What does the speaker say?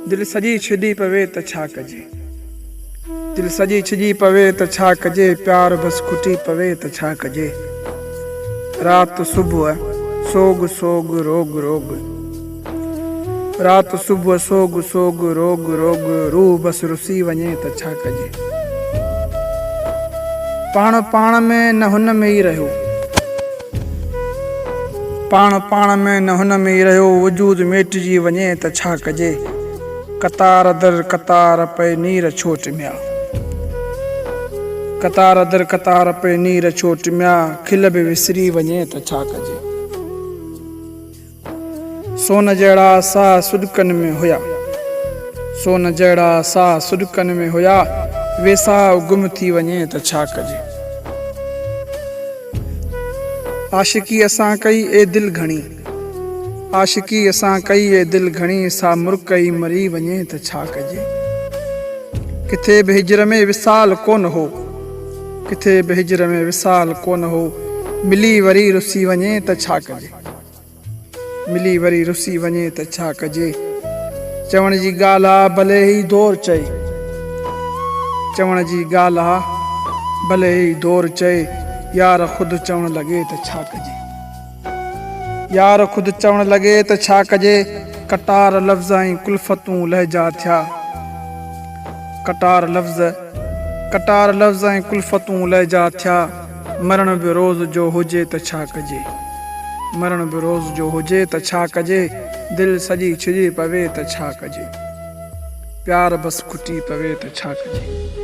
दिल सजी छिजी पवे त छा कजे। दिल सजी छिजी पवे त छा कजे। प्यार बस खुटी पवे त छा कजे। रात सुबुह सोग सोग रोग रोग। रात सुबुह सोग सोग रोग रोग। रूह बस रुसी वञे त छा कजे। पाण पाण में न हुन में ई रहियो। पाण पाण में न हुन में ई रहियो। वजूद मेटिजी वञे त छा कजे। कतार दर कतार पे नीर छो टिमिया। कतार दर कतार पे नीर छो टिमिया। खिल बि विसरी वञे त छा कजे। सोन जहिड़ा साह सुॾकनि में हुया। सोन जहिड़ा साह सुॾकनि में हुया। वेसा गुम थी वञे त छा कजे। आशिकी असां कई ए दिल घणी। आशिकी असां कई ए दिल घणी। सा मुर्कई मरी वञे त छा कजे। किथे बि हिजर में विसाल कोन हो। किथे बि हिजर में विसाल कोन हो। मिली वरी रुसी वञे त छा कजे। मिली वरी रुसी वञे त छा कजे। चवण जी ॻाल्हि आहे भले ई दौर चए। चवण जी ॻाल्हि आहे भले ई दौर चए। यार ख़ुदि चवण लॻे त छा कजे। यार ख़ुदि चवण लॻे त छा कजे। कटार लफ़्ज़ ऐं कुल्फ़तूं लहजा थिया। कटार लफ़्ज़ ऐं कुल्फ़तूं लहजा थिया। मरण बि रोज़ जो हुजे त छा कजे। मरण बि रोज़ जो हुजे त छा कजे। दिल सजी छिजी पवे त छा कजे। प्यार बस खुटी पवे त छा कजे।